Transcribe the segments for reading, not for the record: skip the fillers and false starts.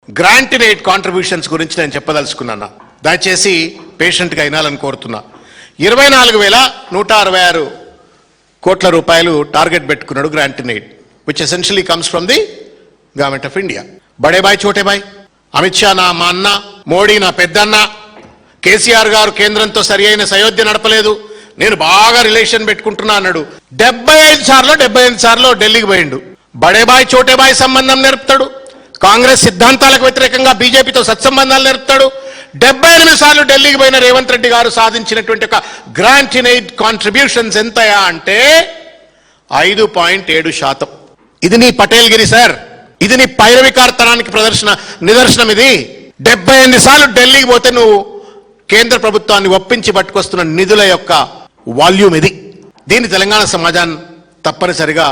Grant in aid contributions గురించి నేను చెప్పదలుచుకున్నాను. దయచేసి పేషెంట్గా అయినాలని కోరుతున్నా. 24,166 కోట్ల రూపాయలు టార్గెట్ పెట్టుకున్నాడు grant in aid, which essentially comes from the government of India. బడే బాయ్ చోటే బాయ్, అమిత్ షా నా మా అన్న, మోడీ నా పెద్దన్న, కేసీఆర్ గారు కేంద్రంతో సరి అయిన సయోధ్య నడపలేదు, నేను బాగా రిలేషన్ పెట్టుకుంటున్నా అన్నాడు. 75 సార్లు ఢిల్లీకి పోయిండు. బడేబాయ్ చోటేబాయ్ సంబంధం నేర్పుతాడు, కాంగ్రెస్ సిద్ధాంతాలకు వ్యతిరేకంగా బీజేపీతో సత్సంబంధాలు నేర్పుతాడు. 78 సార్లు ఢిల్లీకి పోయిన రేవంత్ రెడ్డి గారు సాధించినటువంటి ఒక గ్రాంట్ ఇన్ ఎయిడ్ కాంట్రిబ్యూషన్స్ ఎంతయా అంటే 5.7%. ఇది నీ పటేల్గిరి సార్, ఇది నీ పైరవికార్తనానికి నిదర్శనం. ఇది 78 సార్లు ఢిల్లీకి పోతే నువ్వు కేంద్ర ప్రభుత్వాన్ని ఒప్పించి పట్టుకొస్తున్న నిధుల యొక్క వాల్యూమ్ ఇది. దీన్ని తెలంగాణ సమాజాన్ని తప్పనిసరిగా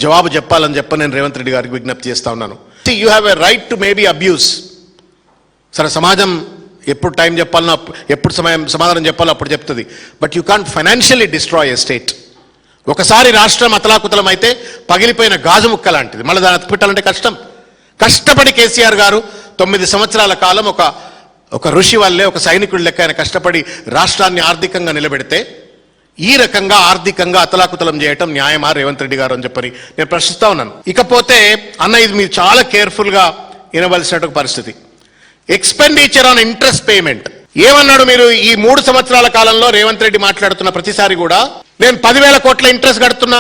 జవాబు చెప్పాలని నేను రేవంత్ రెడ్డి గారికి విజ్ఞప్తి చేస్తా ఉన్నాను. You have a right to maybe abuse. సరే, సమాజం ఎప్పుడు టైం చెప్పాలనో ఎప్పుడు సమాధానం చెప్పాలో అప్పుడు చెప్తుంది. But you can't financially destroy a state. ఒకసారి రాష్ట్రం అతలాకుతలం అయితే పగిలిపోయిన గాజు ముక్క లాంటిది. మళ్ళీ దాన్ని అతిపెట్టాలంటే కష్టం. కష్టపడి కేసీఆర్ గారు 9 సంవత్సరాల కాలం ఒక ఋషి వల్లే, ఒక సైనికుడి లెక్క ఆయన కష్టపడి రాష్ట్రాన్ని ఆర్థికంగా నిలబెడితే ఈ రకంగా ఆర్థికంగా అతలాకుతలం చేయటం న్యాయమా రేవంత్ రెడ్డి గారు అని చెప్పని నేను ప్రశ్నిస్తా ఉన్నాను. ఇకపోతే అన్న, ఇది మీరు చాలా కేర్ఫుల్గా వినవలసిన పరిస్థితి. ఎక్స్పెండిచర్ ఆన్ ఇంట్రెస్ట్ పేమెంట్ ఏమన్నాడు మీరు? ఈ 3 సంవత్సరాల కాలంలో రేవంత్ రెడ్డి మాట్లాడుతున్న ప్రతిసారి కూడా నేను 10,000 కోట్ల ఇంట్రెస్ట్ కడుతున్నా,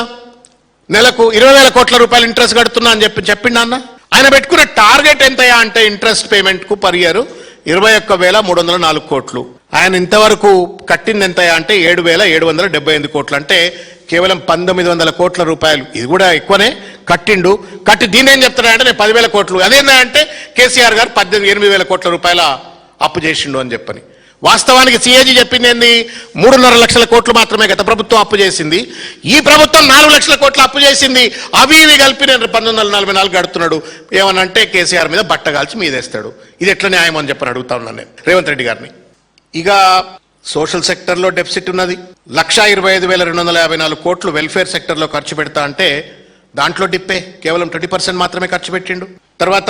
నెలకు 20,000 కోట్ల రూపాయలు ఇంట్రెస్ట్ కడుతున్నా అని చెప్పిండా అన్న? ఆయన పెట్టుకున్న టార్గెట్ ఎంతయా అంటే ఇంట్రెస్ట్ పేమెంట్ కు పర్ ఇయర్ 21,304 కోట్లు. ఆయన ఇంతవరకు కట్టింది ఎంతయా అంటే 7,778 కోట్లు. అంటే కేవలం 1,900 కోట్ల రూపాయలు. ఇది కూడా ఎక్కువనే కట్టి దీన్ని ఏం చెప్తాడంటే నేను 10,000 కోట్లు. అదేంటంటే కేసీఆర్ గారు 8,000 కోట్ల రూపాయల అప్పు చేసిండు అని చెప్పని. వాస్తవానికి సిఏజీ చెప్పింది ఏంది? 3.5 లక్షల కోట్లు మాత్రమే గత ప్రభుత్వం అప్పు చేసింది. ఈ ప్రభుత్వం 4 లక్షల కోట్ల అప్పు చేసింది. అవి ఇవి కలిపి నేను 1944 గడుతున్నాడు. ఏమనంటే కేసీఆర్ మీద బట్టగాల్చి మీదేస్తాడు. ఇది ఎట్లా న్యాయం అని చెప్పని అడుగుతా ఉన్నాను నేను రేవంత్ రెడ్డి గారిని. ఇక సోషల్ సెక్టర్లో డెఫిసిట్ ఉన్నది. 1,25,254 కోట్లు వెల్ఫేర్ సెక్టర్లో ఖర్చు పెడతా అంటే దాంట్లో డిప్పే, కేవలం 20% మాత్రమే ఖర్చు పెట్టిండు. తర్వాత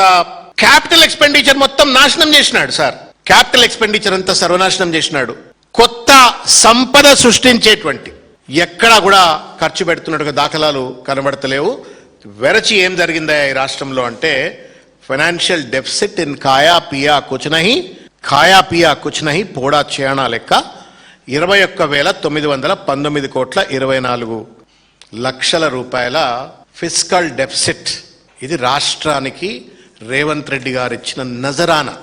క్యాపిటల్ ఎక్స్పెండిచర్ మొత్తం నాశనం చేసినాడు సార్. క్యాపిటల్ ఎక్స్పెండిచర్ అంతా సర్వనాశనం చేసినాడు. కొత్త సంపద సృష్టించేటువంటి ఎక్కడా కూడా ఖర్చు పెడుతున్నట్టుగా దాఖలాలు కనబడతలేవు. వెరచి ఏం జరిగిందా ఈ రాష్ట్రంలో అంటే ఫైనాన్షియల్ డెఫిసిట్ ఇన్ ఖాయా పియా కుచ్ నహీ పోడా చేయనా లెక్క 21,919 కోట్ల 24 లక్షల రూపాయల ఫిస్కల్ డెఫిసిట్. ఇది రాష్ట్రానికి రేవంత్ రెడ్డి గారు ఇచ్చిన నజరానా.